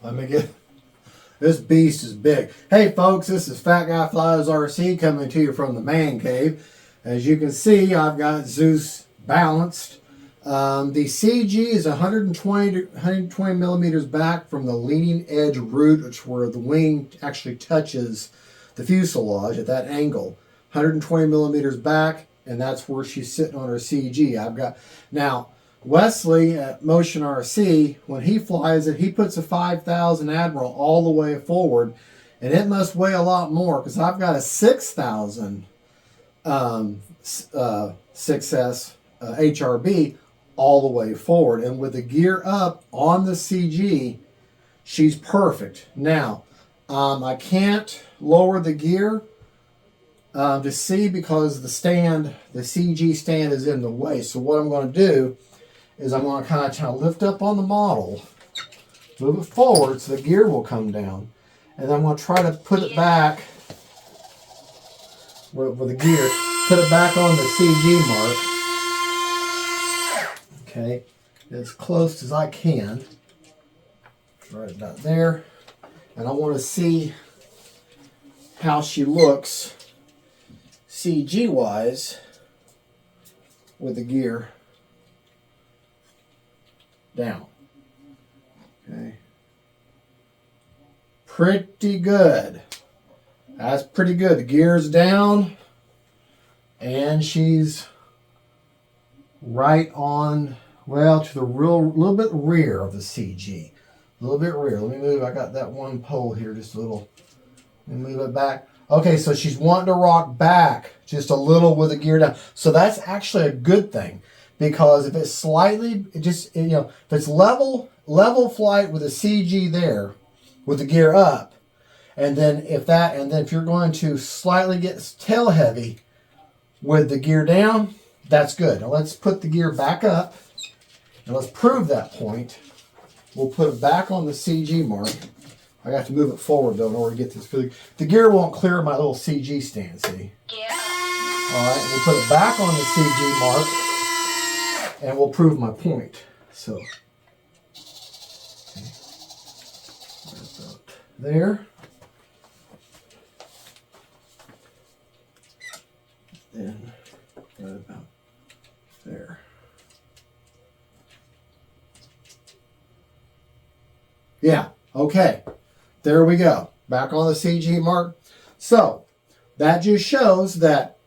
Let me get... This beast is big. Hey folks, this is Fat Guy Flies RC coming to you from the man cave. As you can see, I've got Zeus balanced. The CG is 120 millimeters back from the leading edge root, which where the wing actually touches the fuselage at that angle. 120 millimeters back, and that's where she's sitting on her CG. I've got now Wesley at Motion RC, when he flies it, he puts a 5000 Admiral all the way forward, and it must weigh a lot more because I've got a 6000 6S HRB all the way forward, and with the gear up on the CG, she's perfect. Now, I can't lower the gear to see because the CG stand is in the way. So what I'm going to do is I'm going to kind of lift up on the model, move it forward so the gear will come down, and then I'm going to try to put it back with the gear, put it back on the CG mark. Okay, as close as I can, right about there, and I want to see how she looks CG wise with the gear down. Okay, pretty good. That's pretty good. The gear's down, and she's right on, well, to the little bit rear of the CG. A little bit rear. Let me move. I got that one pole here just a little. Let me move it back. Okay, so she's wanting to rock back just a little with the gear down. So that's actually a good thing, because if it's slightly, if it's level flight with a CG there, with the gear up, and then if you're going to slightly get tail heavy with the gear down, that's good. Now let's put the gear back up, and let's prove that point. We'll put it back on the CG mark. I got to move it forward though in order to get this. The gear won't clear my little CG stand, see? Yeah. All right, we'll put it back on the CG mark, and we'll prove my point. So, okay. Right about there. Then right about there. Yeah, okay. There we go. Back on the CG mark. So, that just shows that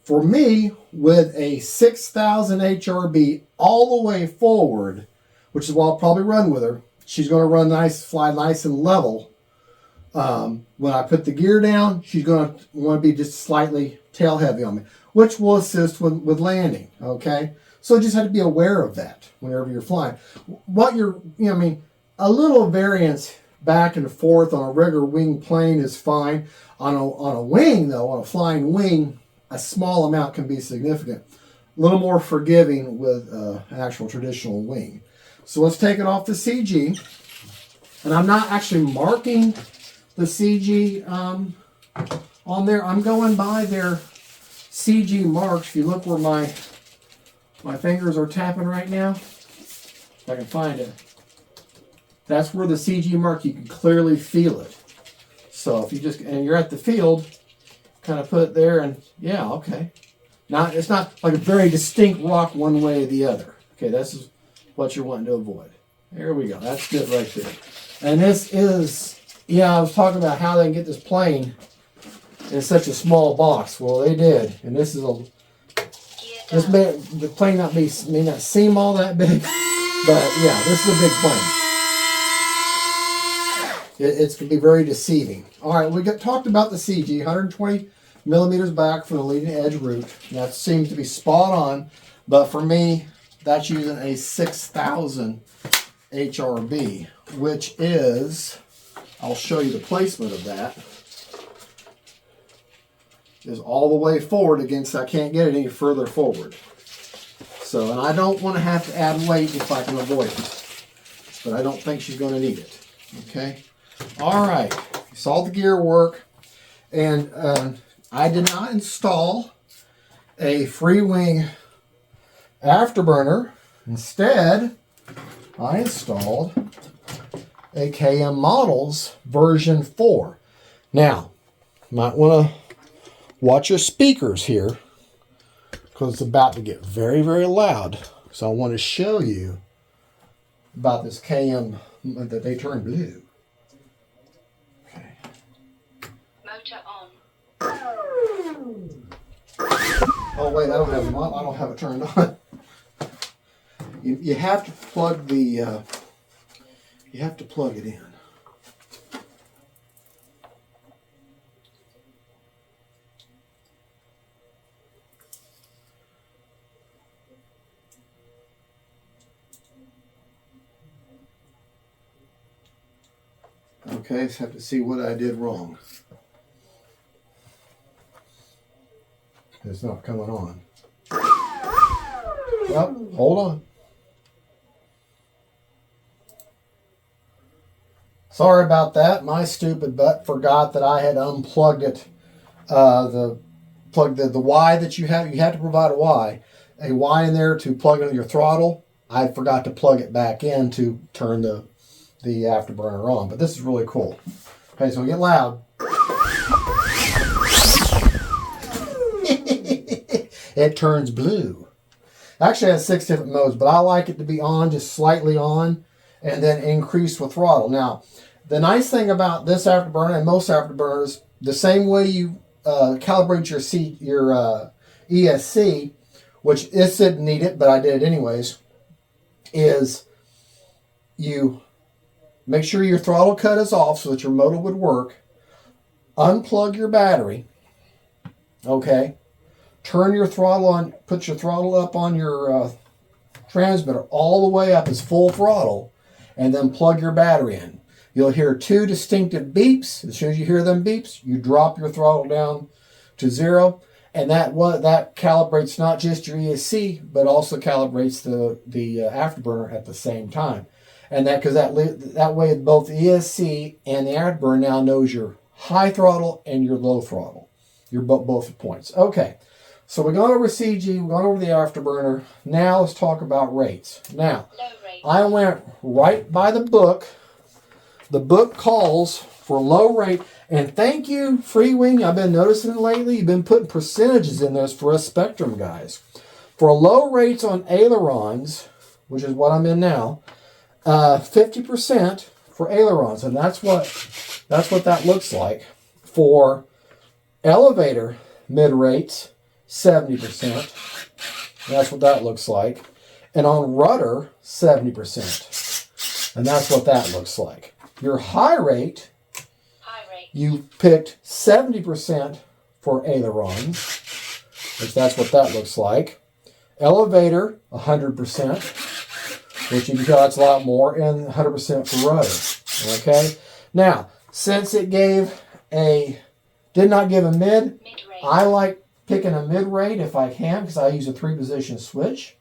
for me, with a 6000 HRB all the way forward, which is what I'll probably run with her, she's going to run nice, fly nice and level. When I put the gear down, she's going to want to be just slightly tail heavy on me, which will assist with landing, okay? So just have to be aware of that whenever you're flying. A little variance back and forth on a regular wing plane is fine. On a wing, though, on a flying wing, a small amount can be significant. A little more forgiving with an actual traditional wing. So let's take it off the CG. And I'm not actually marking the CG on there. I'm going by their CG marks. If you look where my fingers are tapping right now, if I can find it. That's where the CG mark, you can clearly feel it. So if you and you're at the field, kind of put it there, and yeah, okay. Now, it's not like a very distinct rock one way or the other. Okay, this is what you're wanting to avoid. There we go. That's good right there. And this is, I was talking about how they can get this plane in such a small box. Well, they did. And this is the plane may not seem all that big, but yeah, this is a big plane. It's going to be very deceiving. All right, we talked about the CG, 120 millimeters back from the leading edge root. That seems to be spot on, but for me, that's using a 6000 HRB, which is, I'll show you the placement of that, is all the way forward against, I can't get it any further forward. So, and I don't want to have to add weight if I can avoid it, but I don't think she's going to need it. Okay. All right, you saw the gear work, and I did not install a FREEWING Afterburner. Instead, I installed a KM Models version 4. Now, you might want to watch your speakers here because it's about to get very, very loud. So I want to show you about this KM that they turn blue. Okay. Motor on. Oh wait, I don't have it turned on. You have to plug the you have to plug it in. Okay, just have to see what I did wrong. It's not coming on. Well, hold on. Sorry about that. My stupid butt forgot that I had unplugged it. The Y that you have to provide a Y in there to plug into your throttle. I forgot to plug it back in to turn the Afterburner on. But this is really cool. Okay, so we get loud. It turns blue. Actually, it has 6 different modes, but I like it to be on, just slightly on, and then increase with throttle. Now, the nice thing about this Afterburner and most Afterburners, the same way you calibrate your ESC, which this didn't need it, but I did it anyways, is you make sure your throttle cut is off so that your motor would work. Unplug your battery. Okay. Turn your throttle on, put your throttle up on your transmitter all the way up as full throttle, and then plug your battery in. You'll hear 2 distinctive beeps. As soon as you hear them beeps, you drop your throttle down to 0, and that calibrates not just your ESC, but also calibrates the Afterburner at the same time. And that way both the ESC and the Afterburner now knows your high throttle and your low throttle. Your both points. Okay. So we're going over CG, we're going over the Afterburner. Now let's talk about rates. Now, I went right by the book. The book calls for low rate. And thank you, FREEWING. I've been noticing lately, you've been putting percentages in this for us Spectrum guys. For low rates on ailerons, which is what I'm in now, 50% for ailerons. And that's what that looks like. For elevator mid-rates, 70%. That's what that looks like. And on rudder, 70%. And that's what that looks like. Your high rate, you picked 70% for ailerons, which that's what that looks like. Elevator, 100%, which you can tell that's a lot more, and 100% for rudder. Okay? Now, since it did not give a mid, I like picking a mid-rate if I can, because I use a 3-position switch.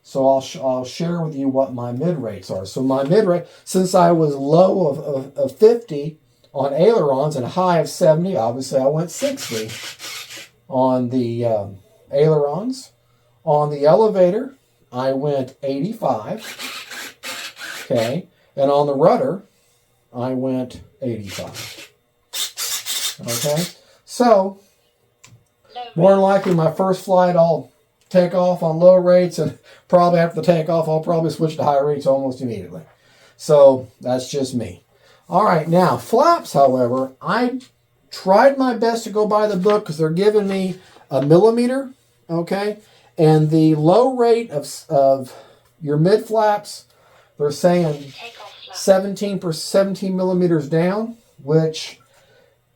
So I'll share with you what my mid-rates are. So my mid-rate, since I was low of 50 on ailerons and a high of 70, obviously I went 60 on the ailerons. On the elevator, I went 85. Okay. And on the rudder, I went 85. Okay. So, more than likely, my first flight, I'll take off on low rates, and probably after the takeoff, I'll probably switch to high rates almost immediately. So that's just me. All right, now flaps, however, I tried my best to go by the book because they're giving me a millimeter, okay? And the low rate of your mid flaps, they're saying 17 millimeters down, which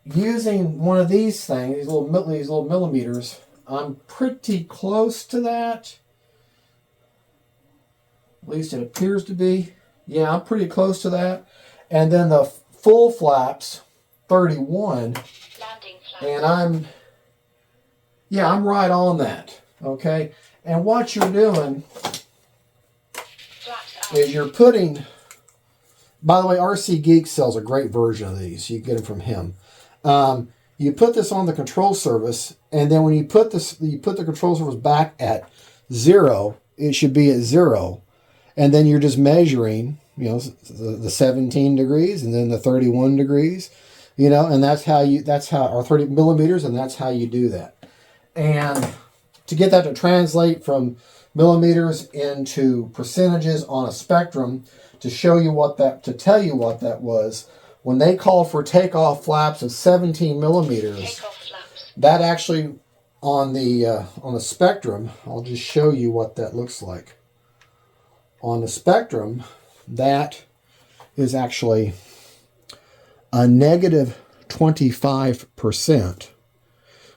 using one of these things, these little millimeters, I'm pretty close to that. At least it appears to be. Yeah, I'm pretty close to that. And then the full flaps, 31. And I'm right on that. Okay? And what you're doing is you're putting, by the way, RC Geek sells a great version of these. You can get them from him. You put this on the control surface, and then when you put the control surface back at 0, it should be at 0. And then you're just measuring, you know, the 17 degrees and then the 31 degrees, you know, and that's how, or 30 millimeters, and that's how you do that. And to get that to translate from millimeters into percentages on a spectrum, to show you what that, to tell you what that was, when they called for takeoff flaps of 17 millimeters, that actually on the spectrum, I'll just show you what that looks like. On the spectrum, that is actually a negative 25%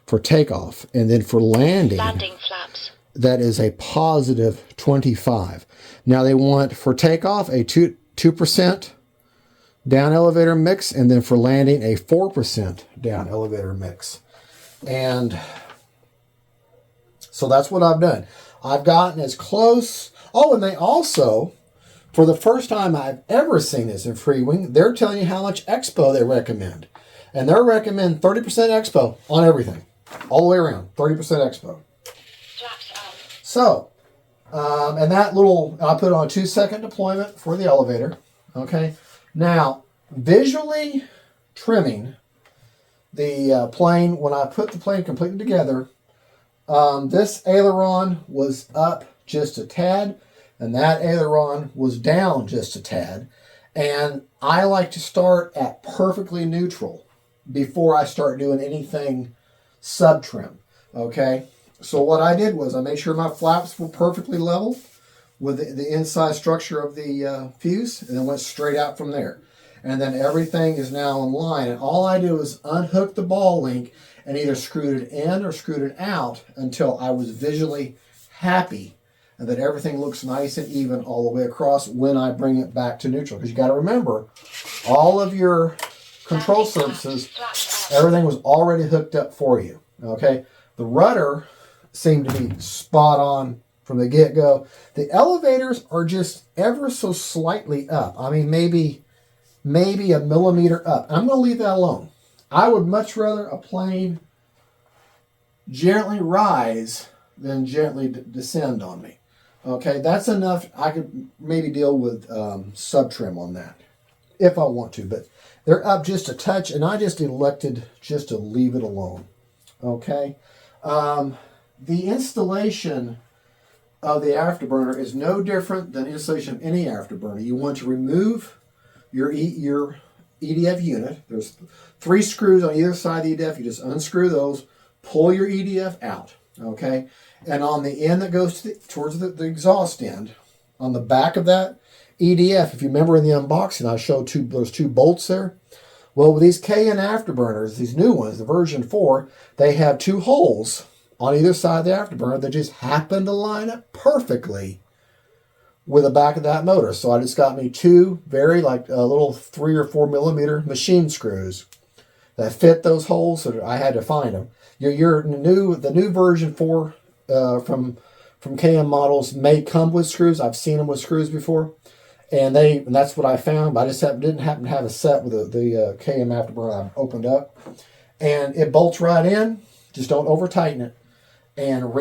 for takeoff, and then for landing flaps, that is a positive 25. Now they want for takeoff a 2% down elevator mix, and then for landing a 4% down elevator mix. And so that's what I've done. I've gotten as close. Oh, and they also, for the first time I've ever seen this in FREEWING, they're telling you how much expo they recommend. And they recommend 30% expo on everything. All the way around, 30% expo. So, and that little, I put on a 2-second deployment for the elevator. Okay. Now, visually trimming the plane, when I put the plane completely together, this aileron was up just a tad, and that aileron was down just a tad. And I like to start at perfectly neutral before I start doing anything sub-trim. Okay? So what I did was I made sure my flaps were perfectly level with the inside structure of the fuse, and then went straight out from there. And then everything is now in line. And all I did was unhook the ball link and either screwed it in or screwed it out until I was visually happy and that everything looks nice and even all the way across when I bring it back to neutral. Because you got to remember, all of your control surfaces, everything was already hooked up for you. Okay? The rudder seemed to be spot on from the get-go. The elevators are just ever so slightly up. I mean, maybe a millimeter up. I'm going to leave that alone. I would much rather a plane gently rise than gently descend on me. Okay, that's enough. I could maybe deal with sub-trim on that if I want to, but they're up just a touch, and I just elected just to leave it alone. Okay, the installation of the Afterburner is no different than installation of any Afterburner. You want to remove your EDF unit. There's 3 screws on either side of the EDF. You just unscrew those, pull your EDF out, okay? And on the end that goes towards the exhaust end, on the back of that EDF, if you remember in the unboxing, I showed those 2 bolts there. Well, with these KN Afterburners, these new ones, the version 4, they have 2 holes on either side of the Afterburner that just happen to line up perfectly with the back of that motor. So I just got me 2 very little 3 or 4 millimeter machine screws that fit those holes, so I had to find them. The new version 4 from KM models may come with screws. I've seen them with screws before, and that's what I found. But I just didn't happen to have a set with the KM Afterburner I opened up, and it bolts right in. Just don't over tighten it. And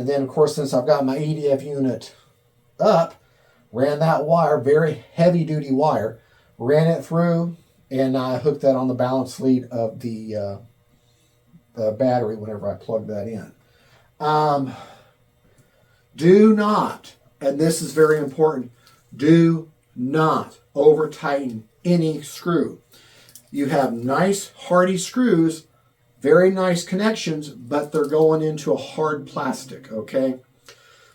then of course, since I've got my EDF unit up, ran that wire, very heavy duty wire, ran it through, and I hooked that on the balance lead of the battery whenever I plugged that in. Do not, and this is very important, do not over tighten any screw. You have nice hardy screws, very nice connections, but they're going into a hard plastic, okay?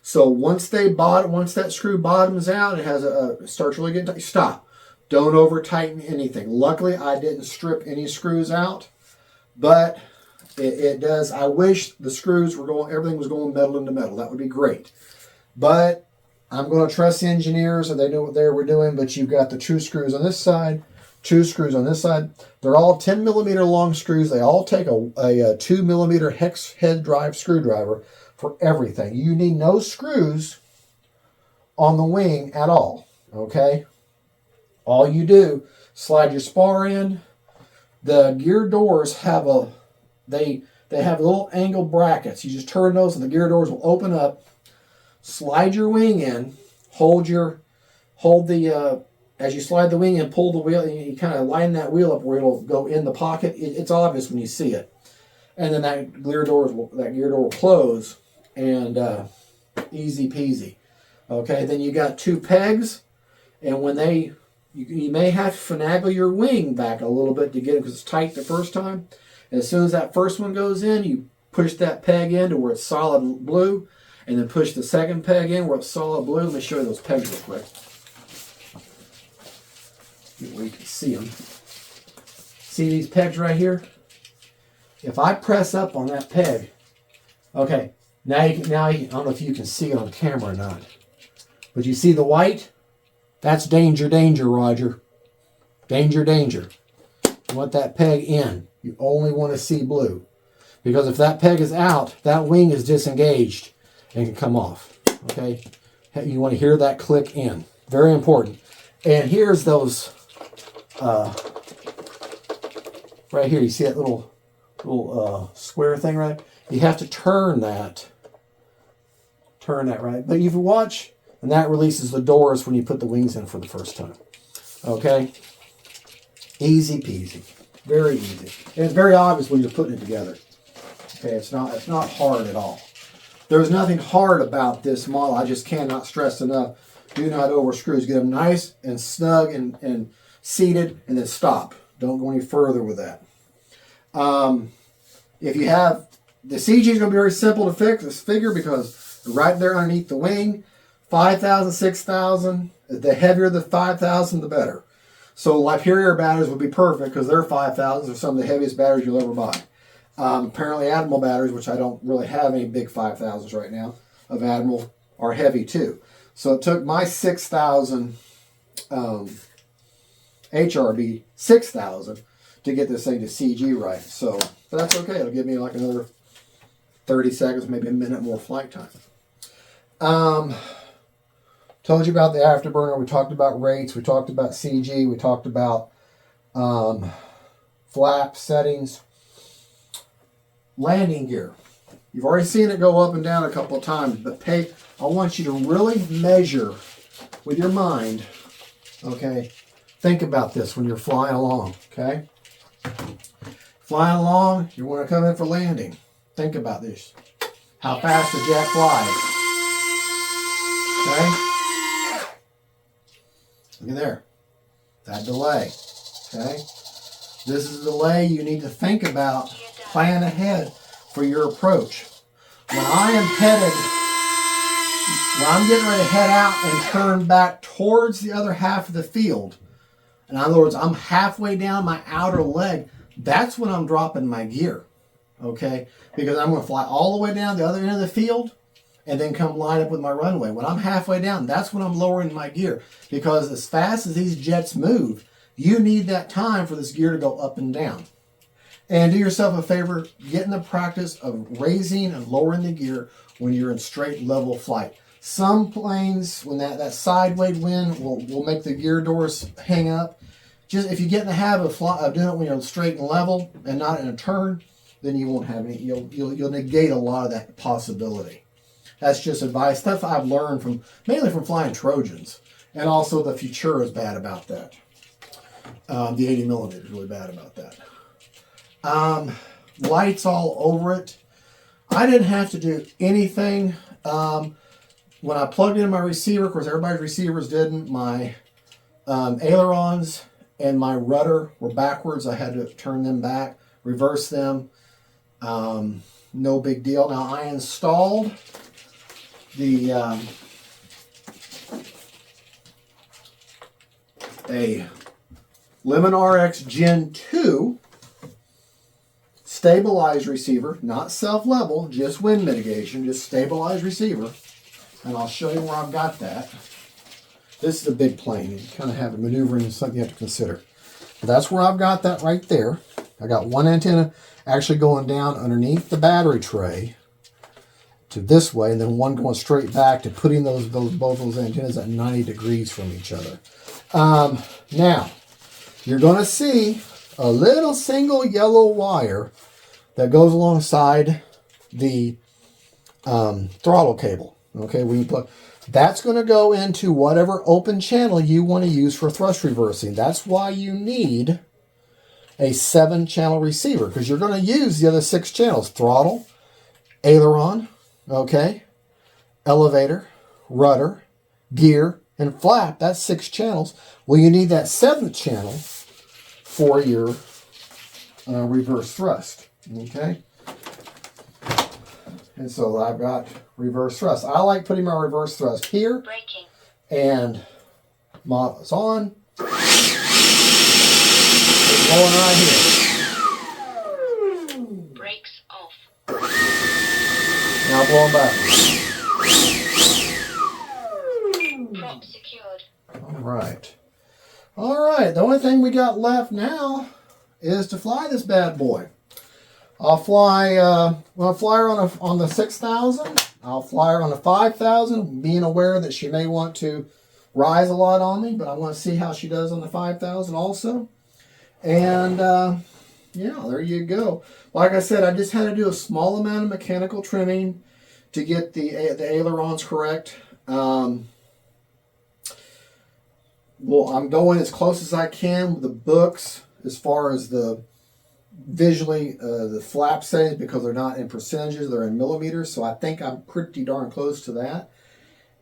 So once that screw bottoms out, it starts really getting tight. Stop. Don't over tighten anything. Luckily, I didn't strip any screws out, but it does. I wish the screws everything was going metal into metal. That would be great. But I'm going to trust the engineers, and they know what they were doing. But you've got the 2 screws on this side, 2 screws on this side. They're all 10 millimeter long screws. They all take a 2 millimeter hex head drive screwdriver for everything. You need no screws on the wing at all, okay? All you do, slide your spar in. The gear doors have they have little angle brackets. You just turn those and the gear doors will open up. Slide your wing in, hold the as you slide the wing and pull the wheel, and you kind of line that wheel up where it'll go in the pocket. It's obvious when you see it. And then that gear door will close, and easy peasy. Okay, then you got 2 pegs, and when you may have to finagle your wing back a little bit to get it because it's tight the first time. And as soon as that first one goes in, you push that peg in to where it's solid blue, and then push the second peg in where it's solid blue. Let me show you those pegs real quick. Where you can see them. See these pegs right here? If I press up on that peg, okay, now I don't know if you can see it on camera or not, but you see the white? That's danger, danger, Roger. Danger, danger. You want that peg in. You only want to see blue. Because if that peg is out, that wing is disengaged and can come off. Okay? You want to hear that click in. Very important. And here's those, right here, you see that little square thing, right? You have to turn that right. But you can watch, and that releases the doors when you put the wings in for the first time. Okay? Easy peasy. Very easy. And it's very obvious when you're putting it together. Okay, it's not hard at all. There's nothing hard about this model. I just cannot stress enough. Do not over screws. Get them nice and snug and seated, and then stop. Don't go any further with that. If you have, the CG is going to be very simple to fix this figure because right there underneath the wing, 5,000, 6,000. The heavier the 5,000, the better. So LiPo batteries would be perfect because their 5,000s are some of the heaviest batteries you'll ever buy. Apparently Admiral batteries, which I don't really have any big 5,000s right now, of Admiral are heavy too. So it took my 6,000 HRB 6,000 to get this thing to CG right. So, but that's okay. It'll give me like another 30 seconds, maybe a minute more flight time. Told you about the Afterburner. We talked about rates. We talked about CG. We talked about flap settings. Landing gear. You've already seen it go up and down a couple of times, but I want you to really measure with your mind, okay? Think about this when you're flying along, okay? Flying along, you want to come in for landing. Think about this. How fast the jet flies. Okay? Look at there. That delay. Okay? This is a delay you need to think about. Plan ahead for your approach. When I'm getting ready to head out and turn back towards the other half of the field, in other words, I'm halfway down my outer leg, that's when I'm dropping my gear. Okay? Because I'm going to fly all the way down the other end of the field and then come line up with my runway. When I'm halfway down, that's when I'm lowering my gear. Because as fast as these jets move, you need that time for this gear to go up and down. And do yourself a favor, get in the practice of raising and lowering the gear when you're in straight level flight. Some planes, when that sideways wind will make the gear doors hang up. Just if you get in the habit of doing it when you're straight and level and not in a turn, then you won't have any. You'll negate a lot of that possibility. That's just advice, stuff I've learned mainly from flying Trojans, and also the Futura is bad about that. The 80mm is really bad about that. Lights all over it. I didn't have to do anything. When I plugged in my receiver, of course everybody's receivers didn't, my ailerons and my rudder were backwards. I had to turn them back, reverse them. No big deal. Now I installed the a Lemon RX Gen 2 stabilized receiver, not self-level, just wind mitigation, just stabilized receiver. And I'll show you where I've got that. This is a big plane. You kind of have a maneuvering is something you have to consider. But that's where I've got that right there. I got one antenna actually going down underneath the battery tray to this way, and then one going straight back to putting both those antennas at 90 degrees from each other. Now, you're going to see a little single yellow wire that goes alongside the throttle cable. Okay, when you plug. That's going to go into whatever open channel you want to use for thrust reversing. That's why you need a 7-channel receiver, because you're going to use the other 6 channels: throttle, aileron, okay, elevator, rudder, gear, and flap. That's 6 channels. Well, you need that 7th channel for your reverse thrust, okay? And so I've got reverse thrust. I like putting my reverse thrust here. Braking. And mod is on. It's going right here. Brakes off. Now blowing back. Prop secured. All right. All right. The only thing we got left now is to fly this bad boy. I'll fly her on the 6,000. I'll fly her on the 5,000, being aware that she may want to rise a lot on me, but I want to see how she does on the 5,000 also. And yeah, there you go. Like I said, I just had to do a small amount of mechanical trimming to get the ailerons correct. Well, I'm going as close as I can with the books as far as the visually the flap settings, because they're not in percentages, they're in millimeters, so I think I'm pretty darn close to that.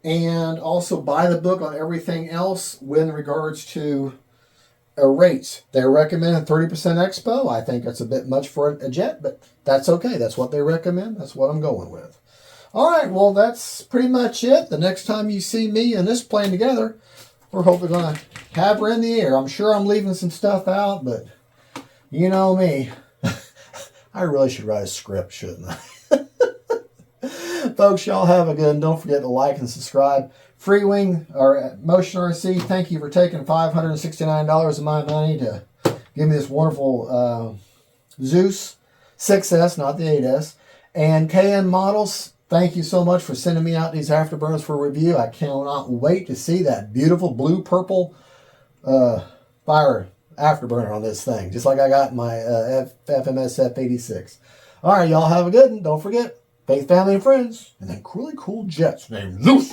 And also buy the book on everything else with regards to rates. They recommend 30% expo. I think that's a bit much for a jet, but that's okay. That's what they recommend. That's what I'm going with. All right, well, that's pretty much it. The next time you see me and this plane together, we're hopefully going to have her in the air. I'm sure I'm leaving some stuff out, but you know me. I really should write a script, shouldn't I? Folks, y'all have a good one. Don't forget to like and subscribe. FREEWING or Motion RC, thank you for taking $569 of my money to give me this wonderful ZEUS 6S, not the 8S. And KN Models, thank you so much for sending me out these Afterburners for review. I cannot wait to see that beautiful blue-purple fire Afterburner on this thing, just like I got my FMS F86. All right, y'all have a good one. Don't forget, faith, family, and friends, and then really cool jets named ZEUS.